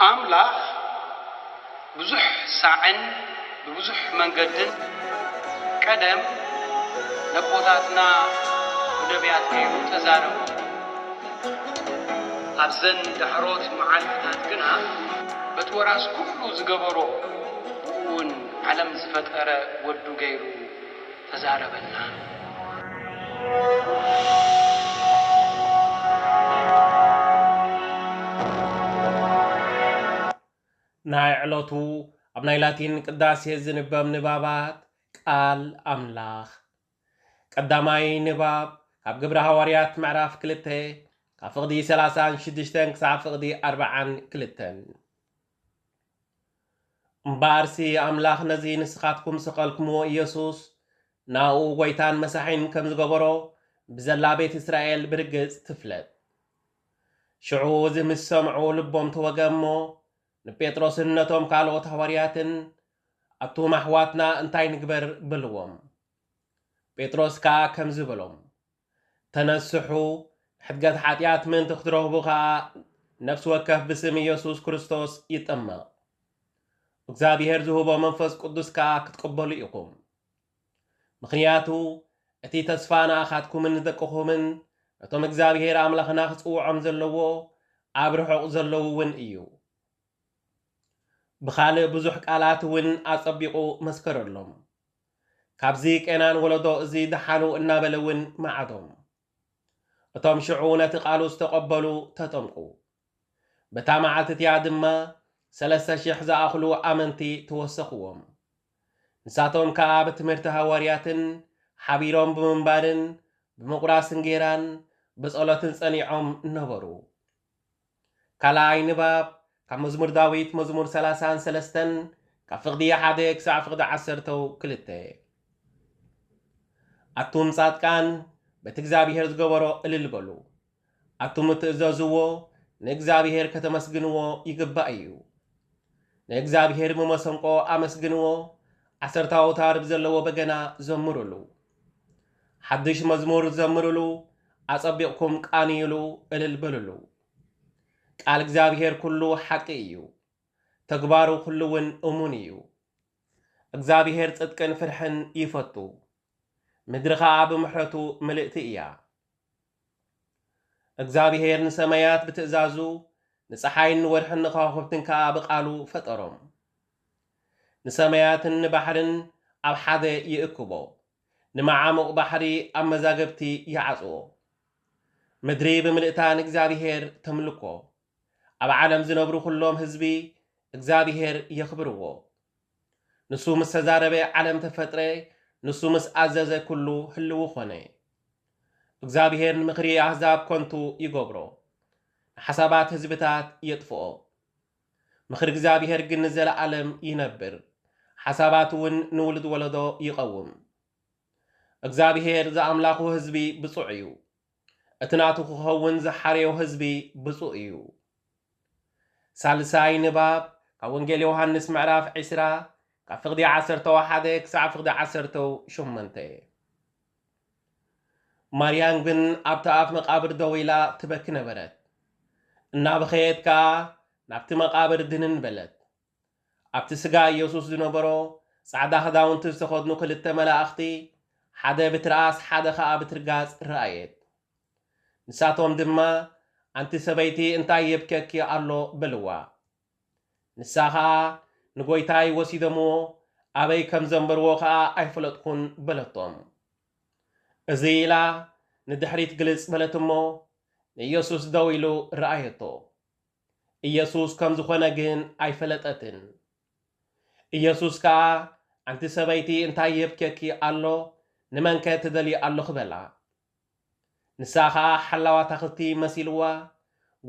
أملاخ بزح ساعن ببزح منقدن قدم نبوتاتنا ونبيات كيلو تزارب أبزن دحروت معلفتات كنا بتوراس كله زقبرو ون علم زفتر ودو غيرو تزاربنا ناي علوتو أبناي لاتين قداس يزن بام نبابات قال أملاخ قداماي نباب كاب قبرها هواريات معراف كلته كافقدي 36 كافقدي 40 كلتن مبارسي أملاخ نزي نسخاتكم سقالكمو إيسوس ناو ويتان مساحين كم زقبرو بزلا بيت إسرائيل برقز تفلت شعو زم السمعو لبوم توقمو نبيتروس النتوم كالوت هوارياتن أتو محواتنا انتاي نقبر بلوم بيتروس كا كم زبلوم تنسحو حدقات حاتيات من تختروه بخا نفس وكف بسم يسوس كريستوس يتأمى እግዚአብሔር ዝሁቦ መንፈስ ቅዱስ ካ ክትቀበሉ ኢኹም ምኽንያቱ እቲ ተስፋ ንኣኻትኩምን ንደቅኹምን እቶም እግዚአብሔር ኣምላኽና ክጽውዖም ዘለዎ ኣብ ርሑቕ ዘለዉ እውን እዩ ብኻልእ ብዙሕ ቃላት እውን ኣጸቢቑ መስከረሎም ካብዚ ቄናን ወለዶ እዚ ድሓኑ እናበለ እውን መዓዶም እቶም ሽዑ ነቲ ቃሉ ዝተቐበሉ ተጠምቁ በታ መዓልቲ እትያ ድማ 3,000 ዝኣኽሉ ኣመንቲ ተወሰኽዎም ንሳቶም ከዓ ብትምህርቲ ሃዋርያትን ሓቢሮም ብምንባርን ብምቁራስን ጌራን ብጸሎትን ጸኒዖም ነበሩ ካልኣይ ንባብ ካብ መዝሙር ዳዊት መዝሙር 33 ካብ ፍቕዲ 1 ክሳብ ፍቕዲ 12 ኣቱም ጻድቃን በቲ እግዚአብሔር ዝገበሮ እልል በሉ ኣቱም እትእዘዝዎ ንእግዚአብሔር ከተመስግንዎ ይግባእ እዩ ንእግዚአብሔር መሰንቆ ኣመስግንዎ 10 ኣውታር ብዘለዎ በገና ዘምሩሉ ሓድሽ መዝሙር ዘምሩሉ ኣጸቢቕኩም ቃንዩሉ እልል በሉሉ ቃል እግዚአብሔር ኩሉ ሓቂ እዩ ተግባሩ ኩሉ እውን እሙን እዩ እግዚአብሔር ጽድቅን ፍርሕን ይፈቱ ምድሪ ከዓ ብምሕረቱ ምልእቲ እያ እግዚአብሔር ንሰማያት ብትእዛዙ ንፀሓይን ወርሕን ከዋኽብትን ከዓ ብቃሉ ፈጠሮም ንሰማያትን ንባሕርን ኣብ ሓደ ይእክቦ ንመዓሙቕ ባሕሪ ኣብ መዛገብቲ ይዓጽዎ ምድሪ ብምልእታ ንእግዚአብሔር ተምልኮ ኣብ ዓለም ዝነብሩ ኩሎም ህዝቢ እግዚአብሔር የኽብርዎ ንሱ ምስ ተዛረበ ዓለም ተፈጥረ ንሱ ምስ ኣዘዘ ኩሉ ህልው ኾነ እግዚአብሔር ንምኽሪ ኣሕዛብ ኮንቱ ይገብሮ ሓሳባት ህዝብታት የጥፍኦ ምኽሪ እግዚአብሔር ግን ንዘለዓለም ይነብር ሓሳባት እውን ንውልድ ወለዶ ይቐውም እግዚአብሔር ዘኣምላኹ ህዝቢ ብፁዕ እዩ እቲ ናቱ ክኸውን ዝሓረዮ ህዝቢ ብፁዕ እዩ ሳልሳይ ንባብ ካብ ወንጌል ዮሃንስ ምዕራፍ 20 ካብ ፍቕዲ 11 ክሳብ ፍቕዲ 18 ማርያም ግን ኣብቲ ኣፍ መቃብር ደው ኢላ ትበኪ ነበረት እናበኸየት ከዓ ናብቲ መቃብር ድንን በለት ኣብቲ ስጋ ኢየሱስ ዝነበሮ ጻዕዳ ክዳውንቲ ዝተኸድኑ ክልተ መላእኽቲ ሓደ ብትርኣስ ሓደ ከዓ ብትርጋጽ ረኣየት ንሳቶም ድማ ኣንቲ ሰበይቲ እንታይ የብከኪ ኣሎ በልዋ ንሳ ከዓ ንጎይታይ ወሲደምዎ ኣበይ ከም ዘንበርዎ ከዓ ኣይፈለጥኩን በለቶም እዚ ኢላ ንድሕሪት ግልጽ በለት እሞ ንኢየሱስ ደው ኢሉ ረኣየቶ ኢየሱስ ከም ዝኾነ ግን ኣይፈለጠትን ኢየሱስ ከዓ ኣንቲ ሰበይቲ እንታይ የብከኪ ኣሎ ንመንከ ትደልዩ ኣለኹ በላ ንሳ ከዓ ሓላዋ ታኽልቲ መሲልዋ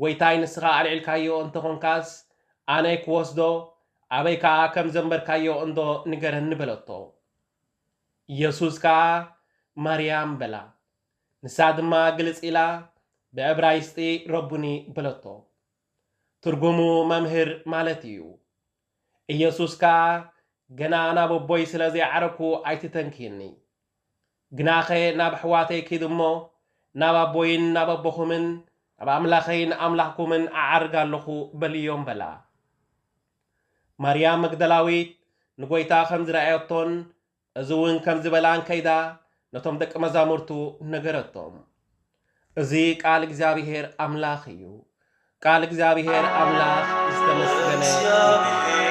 ጎይታይ ንስኻ ኣልዒልካዮ እንተኾንካስ ኣነ ክወስዶ ኣበይ ከዓ ከም ዘንበርካዮ እንዶ ንገረኒ በለቶ ኢየሱስ ከዓ ማርያም በላ ንሳ ድማ ግልጽ ኢላ ብዕብራይስጢ ረቡኒ በለቶ ትርጉሙ መምህር ማለት እዩ ኢየሱስ ከዓ ገና ናብ ኣቦይ ስለ ዘይዓረኩ ኣይትተንኪኒ ግናኸ ናብ ኣሕዋተይ ኪድ እሞ ናብ ኣቦይን ናብ ኣቦኹምን ናብ ኣምላኸይን ኣምላኽኩምን ኣዓርጋ ኣለኹ በልዮም በላ ማርያም መግደላዊት ንጎይታ ከም ዝረአየቶን እዚ እውን ከም ዝበላን ከይዳ ነቶም ደቂ መዛሙርቱ ነገረቶም። እዚ ቃል እግዚአብሔር አምላኽ እዩ። ቃል እግዚአብሔር አምላኽ ዝተመስገነ ይሁን።